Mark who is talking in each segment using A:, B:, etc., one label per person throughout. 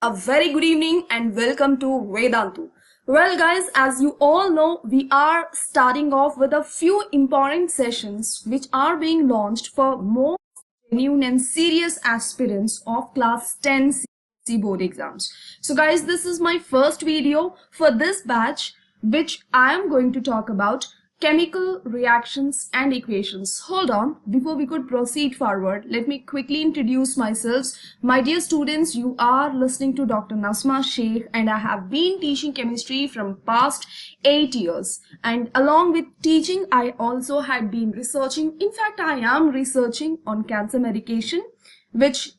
A: A very good evening and welcome to Vedantu. Well guys, as you all know, we are starting off with a few important sessions which are being launched for more genuine and serious aspirants of class 10 CBSE board exams. So guys, this is my first video for this batch which I am going to talk about chemical reactions and equations. Hold on, before we could proceed forward, let me quickly introduce myself. My dear students, you are listening to Dr. Nasma Sheikh and I have been teaching chemistry from past 8 years. And along with teaching, I also had been researching. In fact, I am researching on cancer medication, which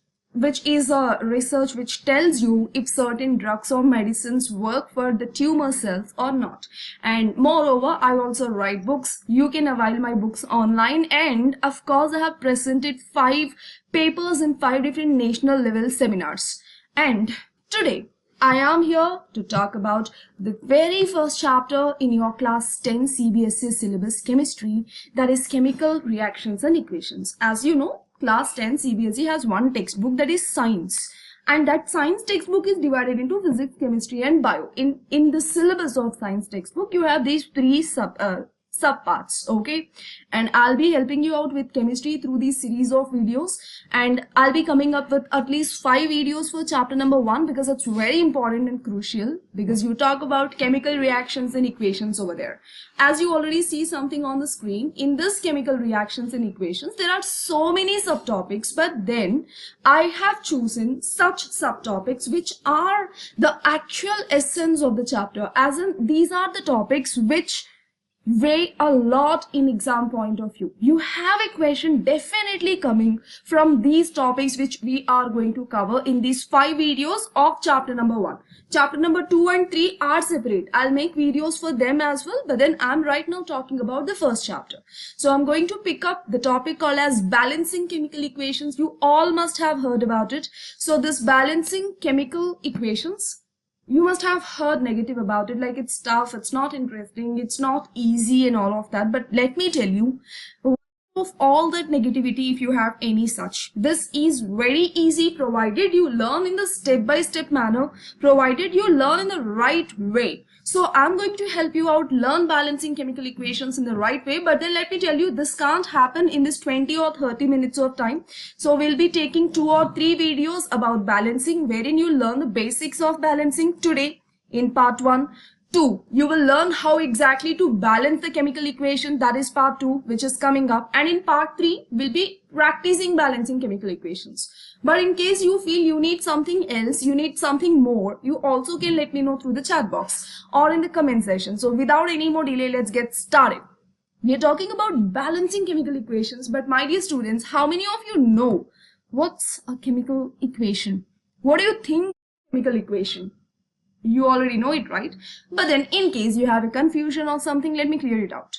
A: is a research which tells you if certain drugs or medicines work for the tumor cells or not. And moreover, I also write books. You can avail my books online, and of course I have presented 5 papers in 5 different national level seminars. And today I am here to talk about the very first chapter in your class 10 CBSE syllabus chemistry, that is chemical reactions and equations. As you know, class 10 CBSE has one textbook, that is science, and that science textbook is divided into physics, chemistry and bio. In the syllabus of science textbook, you have these 3 subparts, okay? And I'll be helping you out with chemistry through these series of videos, and I'll be coming up with at least 5 videos for chapter number 1 because it's very important and crucial, because you talk about chemical reactions and equations over there. As you already see something on the screen, in this chemical reactions and equations, there are so many subtopics, but then I have chosen such subtopics which are the actual essence of the chapter, as in these are the topics which weigh a lot in exam point of view. You have a question definitely coming from these topics which we are going to cover in these 5 videos of chapter number 1. Chapter number 2 and 3 are separate. I'll make videos for them as well, but then I'm right now talking about the first chapter. So I'm going to pick up the topic called as balancing chemical equations. You all must have heard about it. So this balancing chemical equations, you must have heard negative about it, like it's tough, it's not interesting, it's not easy and all of that. But let me tell you, of all that negativity, if you have any such, this is very easy provided you learn in the step-by-step manner, provided you learn in the right way. So I'm going to help you out learn balancing chemical equations in the right way, but then let me tell you, this can't happen in this 20 or 30 minutes of time. So we'll be taking 2 or 3 videos about balancing, wherein you learn the basics of balancing today in part 1. 2, you will learn how exactly to balance the chemical equation, that is part 2, which is coming up. And in part 3, we'll be practicing balancing chemical equations. But in case you feel you need something else, you need something more, you also can let me know through the chat box or in the comment section. So without any more delay, let's get started. We are talking about balancing chemical equations, but my dear students, how many of you know what's a chemical equation? What do you think chemical equation? You already know it, right? But then in case you have a confusion or something, let me clear it out.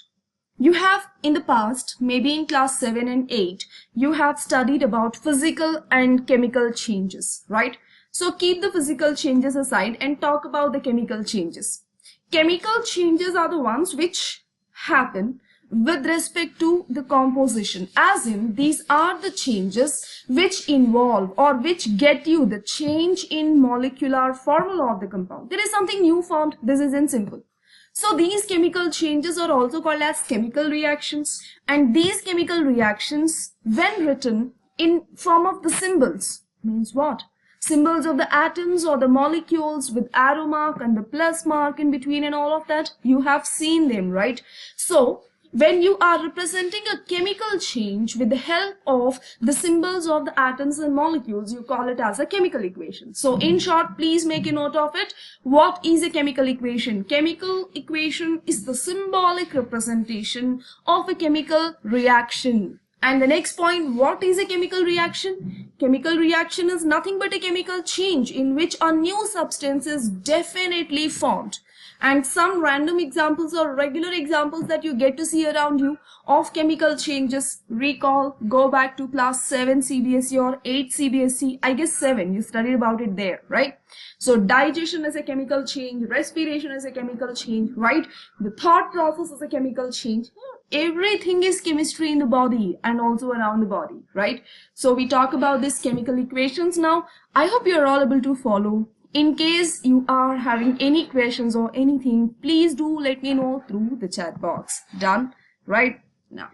A: You have in the past, maybe in class 7 and 8, you have studied about physical and chemical changes, right? So keep the physical changes aside and talk about the chemical changes. Chemical changes are the ones which happen with respect to the composition, as in these are the changes which involve or which get you the change in molecular formula of the compound. There is something new formed. This is in simple. So these chemical changes are also called as chemical reactions, and these chemical reactions, when written in form of the symbols, means what? Symbols of the atoms or the molecules with arrow mark and the plus mark in between and all of that, you have seen them, right? So when you are representing a chemical change with the help of the symbols of the atoms and molecules, you call it as a chemical equation. So in short, please make a note of it. What is a chemical equation? Chemical equation is the symbolic representation of a chemical reaction. And the next point, what is a chemical reaction? Chemical reaction is nothing but a chemical change in which a new substance is definitely formed. And some random examples or regular examples that you get to see around you of chemical changes, recall, go back to class 7 CBSE or 8 CBSE, I guess 7, you studied about it there, right? So digestion is a chemical change, respiration is a chemical change, right? The thought process is a chemical change. Everything is chemistry in the body and also around the body, right? So we talk about these chemical equations now. I hope you're all able to follow. In case you are having any questions or anything, please do let me know through the chat box. Done? Right? Now,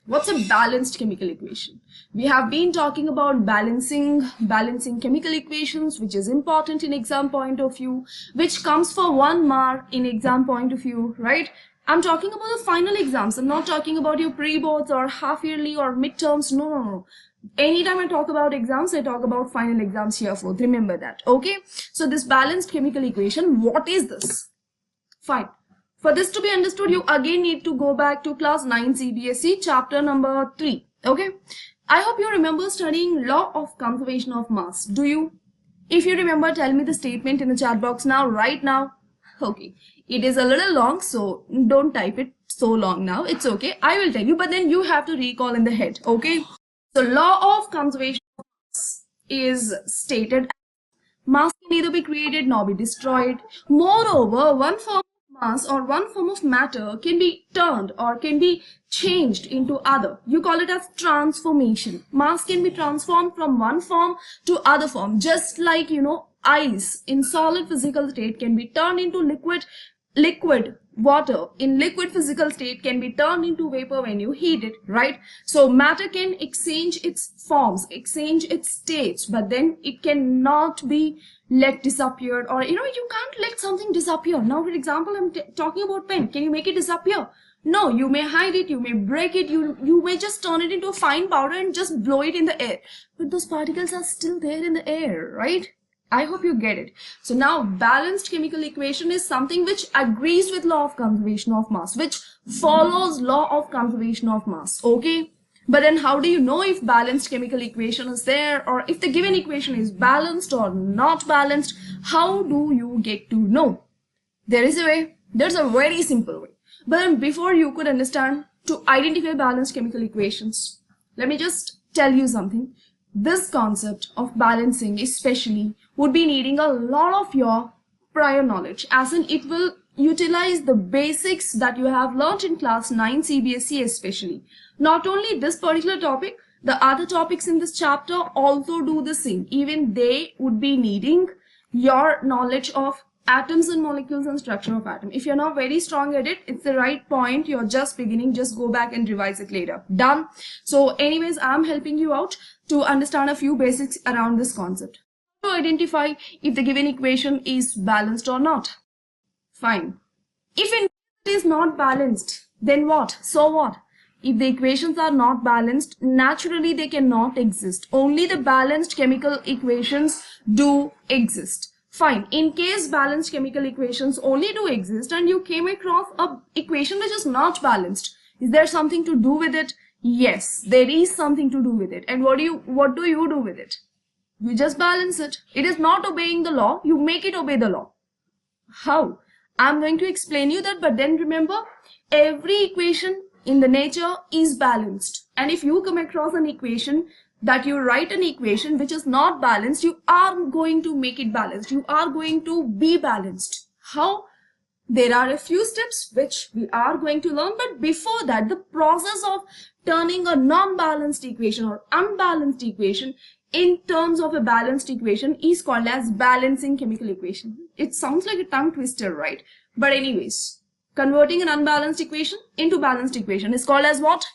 A: what's a balanced chemical equation? We have been talking about balancing chemical equations, which is important in exam point of view, which comes for 1 mark in exam point of view, right? I'm talking about the final exams. I'm not talking about your pre-boards or half-yearly or midterms. No. Anytime I talk about exams, I talk about final exams here for. Remember that, okay? So this balanced chemical equation, what is this? Fine. For this to be understood, you again need to go back to class 9 CBSE chapter number 3, okay? I hope you remember studying law of conservation of mass. Do you? If you remember, tell me the statement in the chat box now, right now. Okay, it is a little long, so don't type it so long now. It's okay. I will tell you, but then you have to recall in the head, okay? So law of conservation of mass is stated mass can neither be created nor be destroyed. Moreover, one form of mass or one form of matter can be turned or can be changed into other. You call it as transformation. Mass can be transformed from one form to other form, just like, you know, ice in solid physical state can be turned into liquid water in liquid physical state can be turned into vapor when you heat it, right? So matter can exchange its forms, exchange its states, but then it cannot be let disappear, or you know, you can't let something disappear. Now for example, I'm talking about pen. Can you make it disappear? No, you may hide it, you may break it, you may just turn it into a fine powder and just blow it in the air, but those particles are still there in the air, right? I hope you get it. So now balanced chemical equation is something which agrees with law of conservation of mass, which follows law of conservation of mass, okay? But then how do you know if balanced chemical equation is there, or if the given equation is balanced or not balanced? How do you get to know? There is a way. There's a very simple way. But then before you could understand to identify balanced chemical equations, let me just tell you something. This concept of balancing especially would be needing a lot of your prior knowledge, as in it will utilize the basics that you have learned in class 9 CBSE especially. Not only this particular topic, the other topics in this chapter also do the same. Even they would be needing your knowledge of atoms and molecules and structure of atom. If you're not very strong at it, it's the right point. You're just beginning. Just go back and revise it later. Done. So anyways, I'm helping you out to understand a few basics around this concept. To identify if the given equation is balanced or not. Fine. If it is not balanced, then what? So what? If the equations are not balanced, naturally they cannot exist. Only the balanced chemical equations do exist. Fine. In case balanced chemical equations only do exist and you came across an equation which is not balanced, is there something to do with it? Yes, there is something to do with it. And what do you do with it? You just balance it. It is not obeying the law. You make it obey the law. How? I'm going to explain you that, but then remember, every equation in the nature is balanced. And if you come across an equation that you write an equation which is not balanced, you are going to make it balanced. You are going to be balanced. How? There are a few steps which we are going to learn, but before that, the process of turning a non-balanced equation or unbalanced equation in terms of a balanced equation is called as balancing chemical equation. It sounds like a tongue twister, right? But anyways, converting an unbalanced equation into balanced equation is called as what?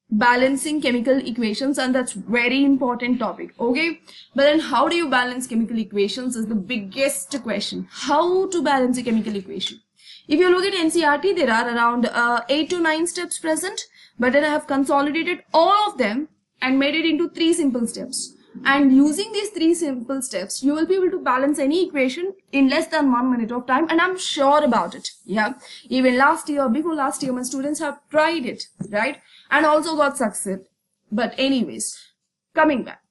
A: Balancing chemical equations, and that's very important topic, okay? But then how do you balance chemical equations is the biggest question. How to balance a chemical equation? If you look at NCERT, there are around 8 to 9 steps present, but then I have consolidated all of them and made it into 3 simple steps. And using these 3 simple steps, you will be able to balance any equation in less than 1 minute of time, and I'm sure about it. Yeah, even last year, before last year, my students have tried it, right? And also got success. But anyways, coming back,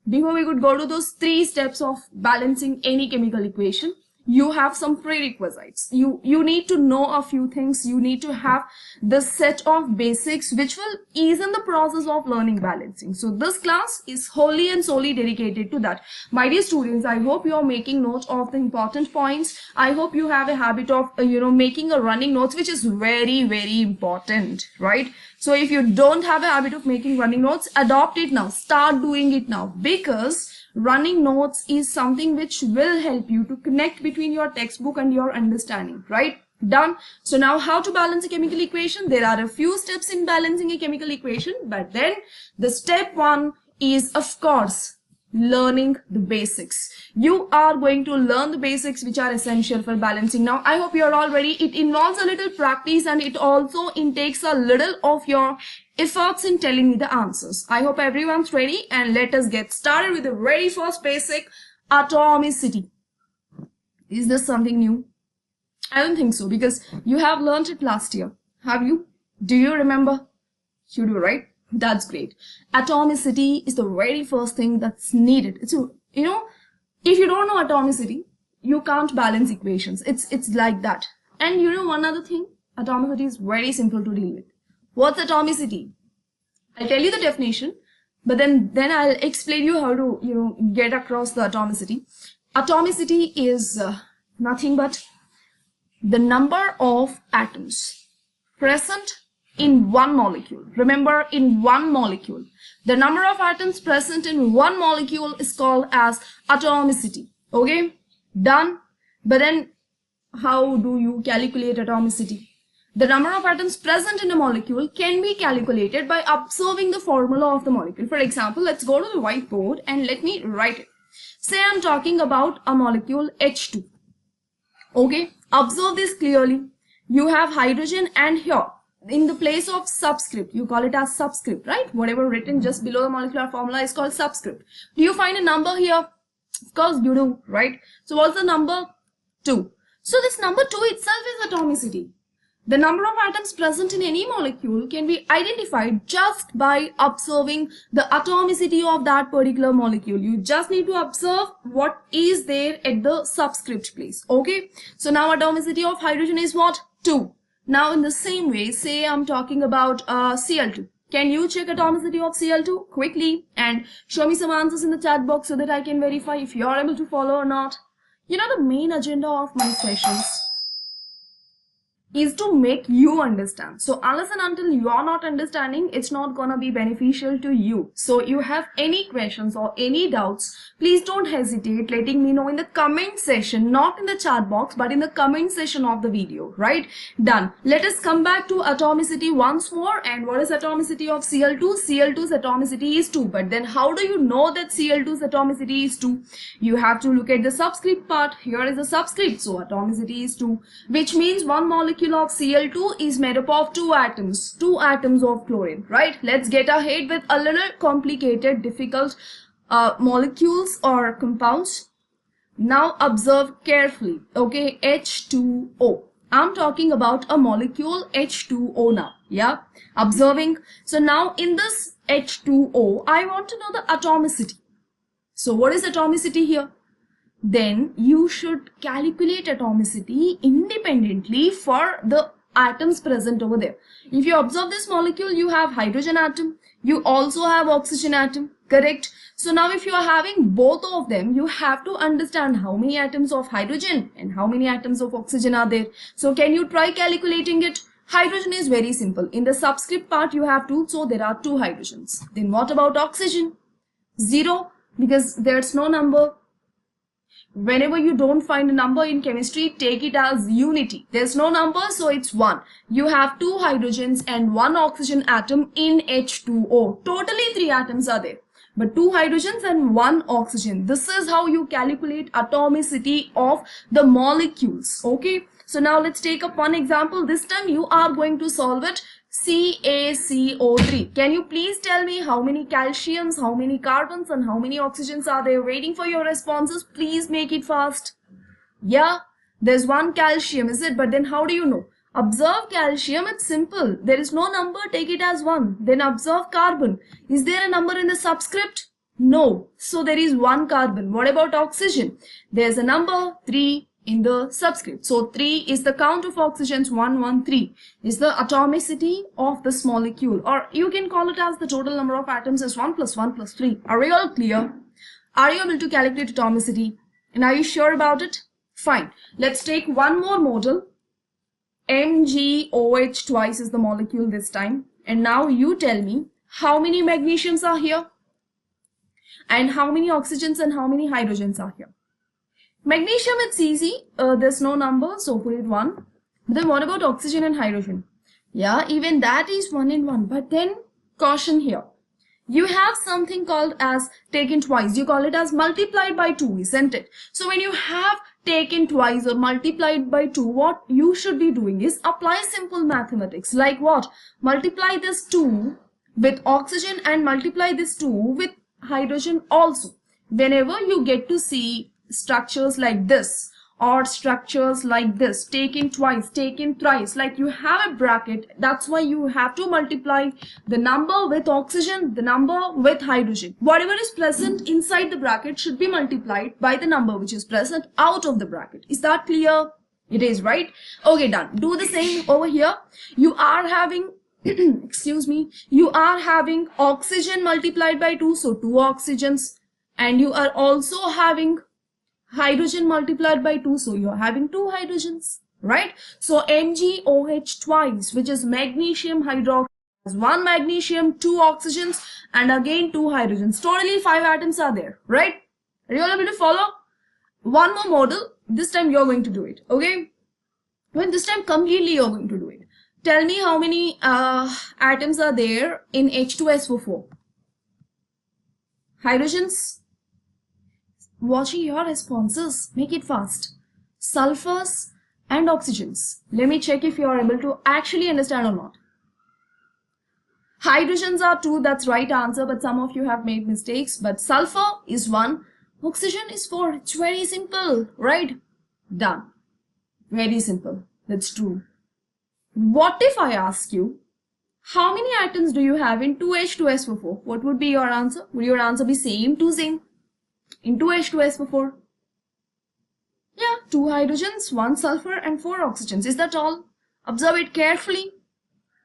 A: before we could go to those 3 steps of balancing any chemical equation, you have some prerequisites. You need to know a few things. You need to have the set of basics which will ease in the process of learning balancing. So this class is wholly and solely dedicated to that. My dear students, I hope you are making note of the important points. I hope you have a habit of making a running notes, which is very, very important, right? So if you don't have a habit of making running notes, adopt it now. Start doing it now, because running notes is something which will help you to connect between your textbook and your understanding, right? Done. So now how to balance a chemical equation? There are a few steps in balancing a chemical equation, but then the step one is, of course, learning the basics. You are going to learn the basics which are essential for balancing. Now I hope you're all ready. It involves a little practice and it also intakes a little of your efforts in telling me the answers. I hope everyone's ready, and let us get started with the very first basic, atomicity. Is this something new? I don't think so, because you have learned it last year. Have you? Do you remember? You do, right? That's great. Atomicity is the very first thing that's needed. It's, you know, if you don't know atomicity, you can't balance equations. It's like that. And you know one other thing, atomicity is very simple to deal with. What's atomicity? I'll tell you the definition, but then I'll explain you how to, get across the atomicity. Atomicity is nothing but the number of atoms present in one molecule. Remember, in one molecule. The number of atoms present in one molecule is called as atomicity. Okay? Done. But then, how do you calculate atomicity? The number of atoms present in a molecule can be calculated by observing the formula of the molecule. For example, let's go to the whiteboard and let me write it. Say I'm talking about a molecule H2. Okay? Observe this clearly. You have hydrogen, and here, in the place of subscript, you call it as subscript, right? Whatever written just below the molecular formula is called subscript. Do you find a number here? Of course you do, right? So what's the number? 2. So this number 2 itself is atomicity. The number of atoms present in any molecule can be identified just by observing the atomicity of that particular molecule. You just need to observe what is there at the subscript place. Okay? So now atomicity of hydrogen is what? 2. Now in the same way, say I'm talking about Cl2. Can you check atomicity of Cl2 quickly and show me some answers in the chat box so that I can verify if you're able to follow or not? You know, the main agenda of my sessions is to make you understand. So unless and until you are not understanding, it's not gonna be beneficial to you. So you have any questions or any doubts, please don't hesitate letting me know in the comment section, not in the chat box, but in the comment section of the video, right? Done. Let us come back to atomicity once more. And what is atomicity of Cl2? Cl2's atomicity is 2. But then how do you know that Cl2's atomicity is 2? You have to look at the subscript part. Here is the subscript. So atomicity is 2, which means one molecule of Cl2 is made up of 2 atoms of chlorine, right? Let's get ahead with a little complicated, difficult molecules or compounds. Now observe carefully. Okay, H2O. I'm talking about a molecule H2O now. Yeah, observing. So now in this H2O, I want to know the atomicity. So what is atomicity here? Then you should calculate atomicity independently for the atoms present over there. If you observe this molecule, you have hydrogen atom, you also have oxygen atom, correct? So now if you are having both of them, you have to understand how many atoms of hydrogen and how many atoms of oxygen are there. So can you try calculating it? Hydrogen is very simple. In the subscript part you have 2, so there are 2 hydrogens. Then what about oxygen? 0, because there's no number. Whenever you don't find a number in chemistry, take it as unity. There's no number, so it's 1. You have 2 hydrogens and 1 oxygen atom in H2O. Totally 3 atoms are there, but 2 hydrogens and 1 oxygen. This is how you calculate atomicity of the molecules. Okay, so now let's take up one example. This time you are going to solve it. CaCO3. Can you please tell me how many calciums, how many carbons, and how many oxygens are there? Waiting for your responses. Please make it fast. Yeah, there's 1 calcium, is it? But then how do you know? Observe calcium, it's simple. There is no number, take it as 1. Then observe carbon. Is there a number in the subscript? No. So there is 1 carbon. What about oxygen? There's a number, 3. In the subscript. So 3 is the count of oxygens, 113 is the atomicity of this molecule, or you can call it as the total number of atoms as 1 plus 1 plus 3. Are you all clear? Are you able to calculate atomicity? And are you sure about it? Fine. Let's take one more model. MgOH twice is the molecule this time. And now you tell me how many magnesiums are here. And how many oxygens and how many hydrogens are here? Magnesium, it's easy. There's no number, so put it 1. But then what about oxygen and hydrogen? Yeah, even that is 1 and 1. But then caution here. You have something called as taken twice. You call it as multiplied by 2, isn't it? So when you have taken twice or multiplied by 2, what you should be doing is apply simple mathematics. Like what? Multiply this 2 with oxygen and multiply this 2 with hydrogen also. Whenever you get to see structures like this or structures like this, taken twice, taken thrice, like you have a bracket, that's why you have to multiply the number with oxygen, the number with hydrogen. Whatever is present inside the bracket should be multiplied by the number which is present out of the bracket. Is that clear? It is, right? Okay, done. Do the same over here. You are having excuse me, you are having oxygen multiplied by 2, so 2 oxygens, and you are also having hydrogen multiplied by 2, so you are having 2 hydrogens, right? So MgOH twice, which is magnesium hydroxide, has 1 magnesium, 2 oxygens, and again 2 hydrogens. Totally 5 atoms are there, right? Are you all able to follow? One more model. This time you're going to do it, okay? When this time completely you're going to do it. Tell me how many atoms are there in H2SO4. Hydrogens. Watching your responses. Make it fast. Sulfurs and oxygens. Let me check if you are able to actually understand or not. Hydrogens are 2. That's right answer. But some of you have made mistakes. But sulfur is 1. Oxygen is 4. It's very simple. Right? Done. Very simple. That's true. What if I ask you, how many atoms do you have in 2H2SO4? What would be your answer? Would your answer be same? 2 same. In 2H2SO4? Yeah, 2 hydrogens, 1 sulfur and 4 oxygens. Is that all? Observe it carefully.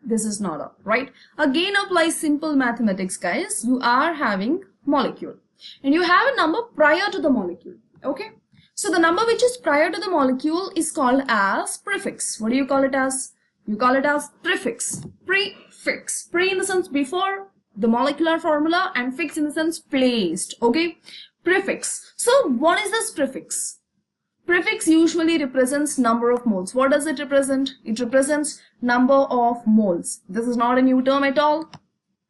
A: This is not all, right? Again apply simple mathematics, guys. You are having molecule. And you have a number prior to the molecule. Okay? So the number which is prior to the molecule is called as prefix. What do you call it as? You call it as prefix. Prefix. Pre in the sense before the molecular formula and fix in the sense placed. Okay? Prefix. So what is this prefix? Prefix usually represents number of moles. What does it represent? It represents number of moles. This is not a new term at all.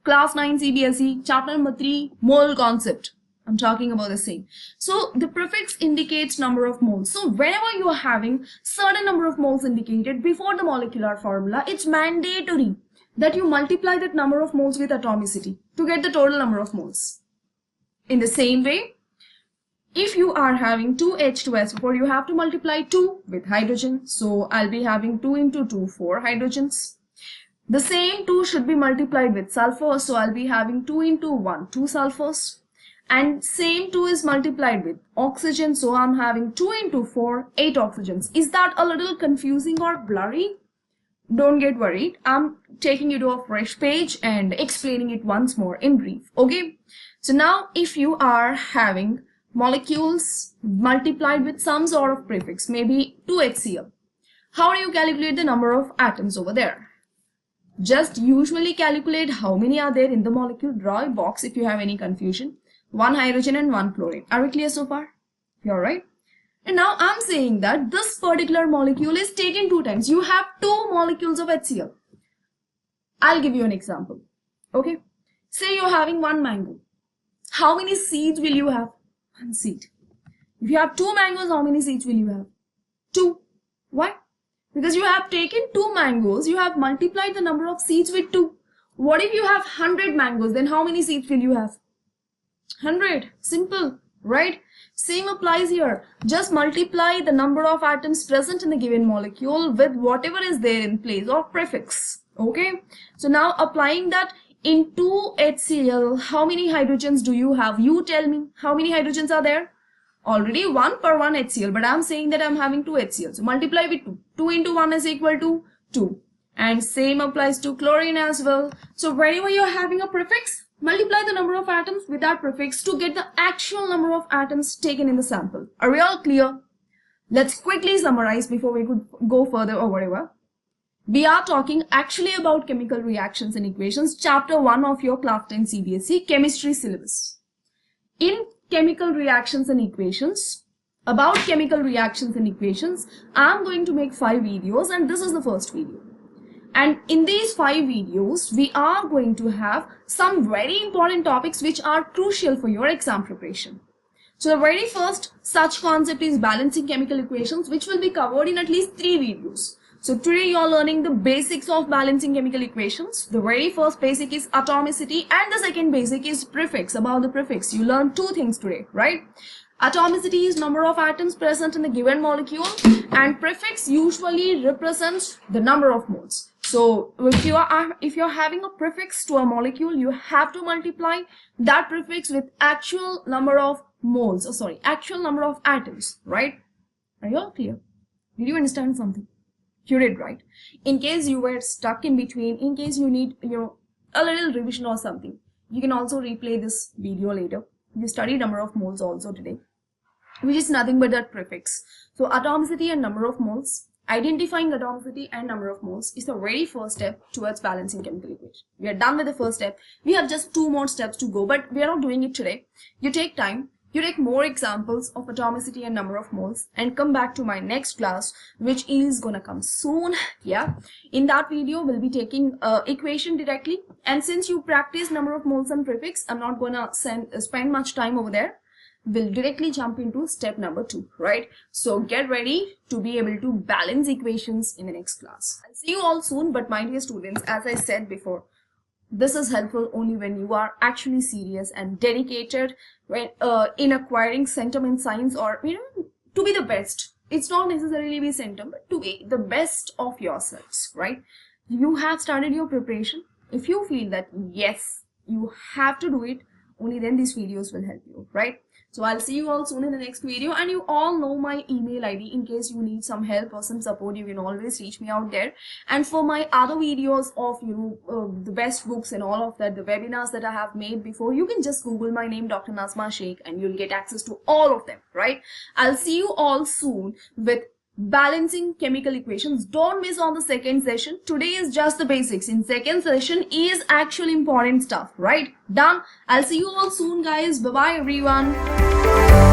A: Class 9 CBSE, chapter number 3, mole concept. I'm talking about the same. So the prefix indicates number of moles. So whenever you are having certain number of moles indicated before the molecular formula, it's mandatory that you multiply that number of moles with atomicity to get the total number of moles. In the same way, if you are having 2H2SO4, you have to multiply 2 with hydrogen. So I'll be having 2 into 2, 4 hydrogens. The same 2 should be multiplied with sulfur. So I'll be having 2 into 1, 2 sulfurs. And same 2 is multiplied with oxygen. So I'm having 2 into 4, 8 oxygens. Is that a little confusing or blurry? Don't get worried. I'm taking you to a fresh page and explaining it once more in brief. Okay. So now if you are having molecules multiplied with some sort of prefix, maybe 2HCl, how do you calculate the number of atoms over there? Just usually calculate how many are there in the molecule. Draw a box if you have any confusion. 1 hydrogen and 1 chlorine. Are we clear so far? You're right. And now I'm saying that this particular molecule is taken 2 times. You have 2 molecules of HCl. I'll give you an example. Okay. Say you're having 1 mango. How many seeds will you have? 1 seed. If you have 2 mangoes, how many seeds will you have? 2. Why? Because you have taken 2 mangoes, you have multiplied the number of seeds with 2. What if you have 100 mangoes? Then how many seeds will you have? 100. Simple, right? Same applies here. Just multiply the number of atoms present in the given molecule with whatever is there in place or prefix. Okay? So now applying that in 2HCl, how many hydrogens do you have? You tell me. How many hydrogens are there? Already 1 per 1 HCl, but I'm saying that I'm having 2 HCl. So multiply with 2. 2 into 1 is equal to 2. And same applies to chlorine as well. So whenever you're having a prefix, multiply the number of atoms with that prefix to get the actual number of atoms taken in the sample. Are we all clear? Let's quickly summarize before we could go further or whatever. We are talking actually about chemical reactions and equations, chapter 1 of your class 10 CBSE chemistry syllabus. in chemical reactions and equations, about chemical reactions and equations, I'm going to make 5 videos, and this is the first video. And in these 5 videos, we are going to have some very important topics which are crucial for your exam preparation. So the very first such concept is balancing chemical equations, which will be covered in at least 3 videos. So today you are learning the basics of balancing chemical equations. The very first basic is atomicity, and the second basic is prefix. About the prefix, you learn 2 things today, right? Atomicity is number of atoms present in the given molecule, and prefix usually represents the number of moles. So if you're having a prefix to a molecule, you have to multiply that prefix with actual number of moles, actual number of atoms, right? Are you all clear? Did you understand something? You did, right? In case you were stuck in between, in case you need, a little revision or something, you can also replay this video later. You study number of moles also today, which is nothing but that prefix. So atomicity and number of moles. Identifying atomicity and number of moles is the very first step towards balancing chemical equation. We are done with the first step. We have just 2 more steps to go, but we are not doing it today. You take time, you take more examples of atomicity and number of moles, and come back to my next class, which is gonna come soon. Yeah, in that video we'll be taking equation directly, and since you practice number of moles and prefix, I'm not gonna spend much time over there. We'll directly jump into step number 2, right? So get ready to be able to balance equations in the next class. I'll see you all soon, but my dear students, as I said before, this is helpful only when you are actually serious and dedicated in acquiring centum in science, or to be the best. It's not necessarily be centum, but to be the best of yourselves, right? You have started your preparation. If you feel that yes, you have to do it, only then these videos will help you, right? So I'll see you all soon in the next video, and you all know my email ID. In case you need some help or some support, you can always reach me out there. And for my other videos of the best books and all of that, the webinars that I have made before, you can just Google my name, Dr. Nazma Sheikh, and you'll get access to all of them, right? I'll see you all soon with balancing chemical equations. Don't miss on the second session. Today is just the basics. In second session is actually important stuff, right? Done. I'll see you all soon, guys. Bye bye everyone.